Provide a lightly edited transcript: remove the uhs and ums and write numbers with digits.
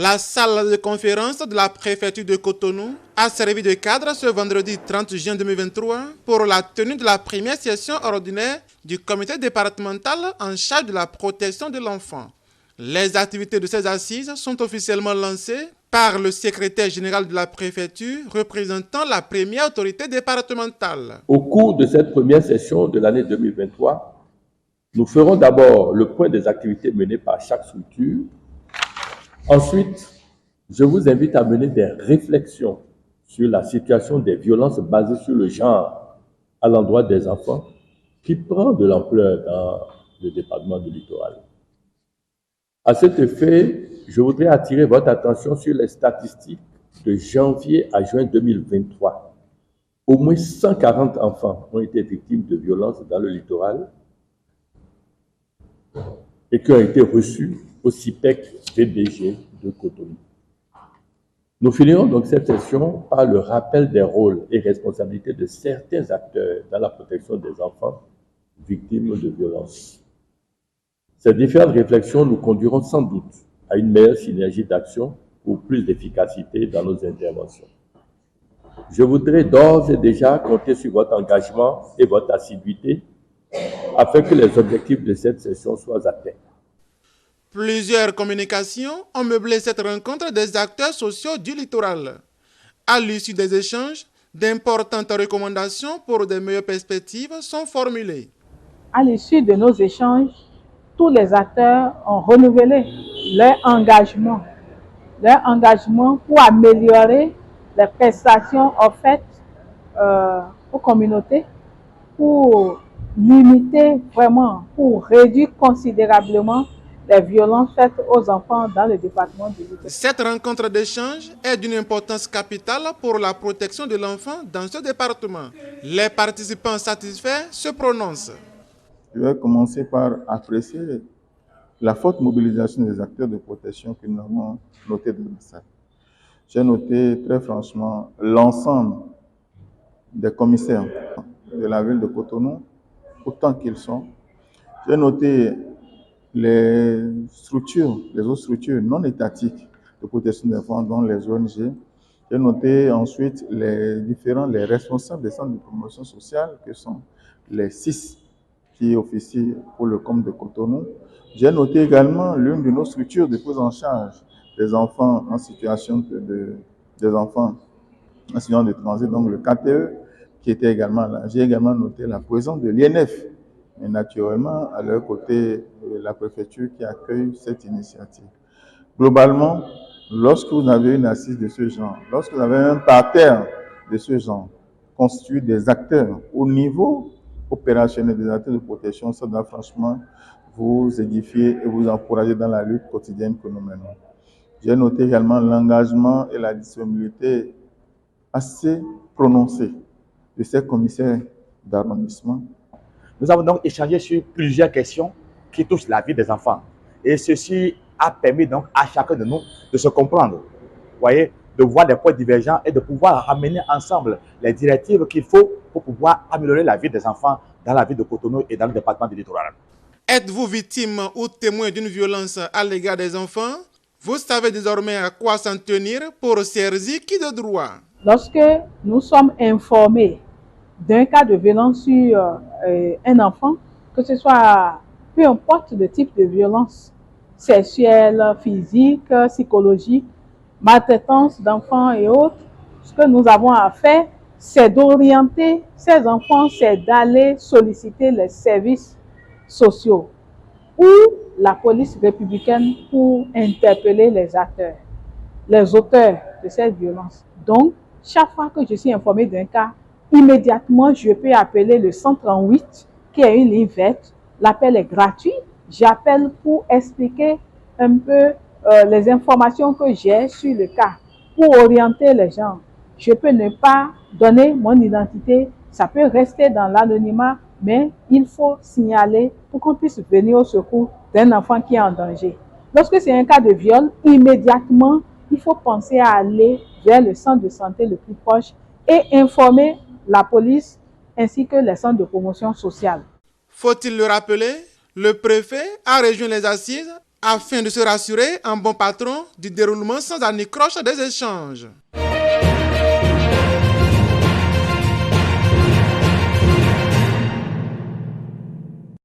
La salle de conférence de la préfecture de Cotonou a servi de cadre ce vendredi 30 juin 2023 pour la tenue de la première session ordinaire du comité départemental en charge de la protection de l'enfant. Les activités de ces assises sont officiellement lancées par le secrétaire général de la préfecture représentant la première autorité départementale. Au cours de cette première session de l'année 2023, nous ferons d'abord le point des activités menées par chaque structure. Ensuite, je vous invite à mener des réflexions sur la situation des violences basées sur le genre à l'endroit des enfants qui prend de l'ampleur dans le département du Littoral. À cet effet, je voudrais attirer votre attention sur les statistiques de janvier à juin 2023. Au moins 140 enfants ont été victimes de violences dans le littoral et qui ont été reçus au CIPEC VDG de Cotonou. Nous finirons donc cette session par le rappel des rôles et responsabilités de certains acteurs dans la protection des enfants victimes de violences. Ces différentes réflexions nous conduiront sans doute à une meilleure synergie d'action pour plus d'efficacité dans nos interventions. Je voudrais d'ores et déjà compter sur votre engagement et votre assiduité afin que les objectifs de cette session soient atteints. Plusieurs communications ont meublé cette rencontre des acteurs sociaux du littoral. À l'issue des échanges, d'importantes recommandations pour de meilleures perspectives sont formulées. À l'issue de nos échanges, tous les acteurs ont renouvelé leur engagement pour améliorer les prestations offertes aux communautés, pour limiter vraiment, pour réduire considérablement les violences faites aux enfants dans le département du Littoral. Cette rencontre d'échange est d'une importance capitale pour la protection de l'enfant dans ce département. Les participants satisfaits se prononcent. Je vais commencer par apprécier la forte mobilisation des acteurs de protection que nous avons noté dans la salle. J'ai noté très franchement l'ensemble des commissaires de la ville de Cotonou, autant qu'ils sont. J'ai noté les autres structures non étatiques de protection des enfants, dont les ONG. J'ai noté ensuite les responsables des centres de promotion sociale, que sont les 6 qui officient pour le COM de Cotonou. J'ai noté également l'une de nos structures de prise en charge des enfants en situation de transit, donc le KTE, qui était également là. J'ai également noté la présence de l'INF, et naturellement, à leur côté, la préfecture qui accueille cette initiative. Globalement, lorsque vous avez une assise de ce genre, lorsque vous avez un parterre de ce genre, constitué des acteurs au niveau opérationnel des acteurs de protection, ça doit franchement vous édifier et vous encourager dans la lutte quotidienne que nous menons. J'ai noté également l'engagement et la disponibilité assez prononcée de ces commissaires d'arrondissement. Nous avons donc échangé sur plusieurs questions qui touchent la vie des enfants. Et ceci a permis donc à chacun de nous de se comprendre, voyez, de voir des points divergents et de pouvoir ramener ensemble les directives qu'il faut pour pouvoir améliorer la vie des enfants dans la ville de Cotonou et dans le département du Littoral. Êtes-vous victime ou témoin d'une violence à l'égard des enfants? Vous savez désormais à quoi s'en tenir pour saisir qui de droit. Lorsque nous sommes informés d'un cas de violence sur un enfant, que ce soit peu importe le type de violence, sexuelle, physique, psychologique, maltraitance d'enfants et autres, ce que nous avons à faire, c'est d'orienter ces enfants, c'est d'aller solliciter les services sociaux ou la police républicaine pour interpeller les acteurs, les auteurs de cette violence. Donc, chaque fois que je suis informée d'un cas, immédiatement, je peux appeler le 138, qui est une ligne verte. L'appel est gratuit. J'appelle pour expliquer un peu les informations que j'ai sur le cas, pour orienter les gens. Je peux ne pas donner mon identité, ça peut rester dans l'anonymat, mais il faut signaler pour qu'on puisse venir au secours d'un enfant qui est en danger. Lorsque c'est un cas de viol, immédiatement, il faut penser à aller vers le centre de santé le plus proche et informer la police ainsi que les centres de promotion sociale. Faut-il le rappeler? Le préfet a rejoint les assises afin de se rassurer en bon patron du déroulement sans anicroche des échanges.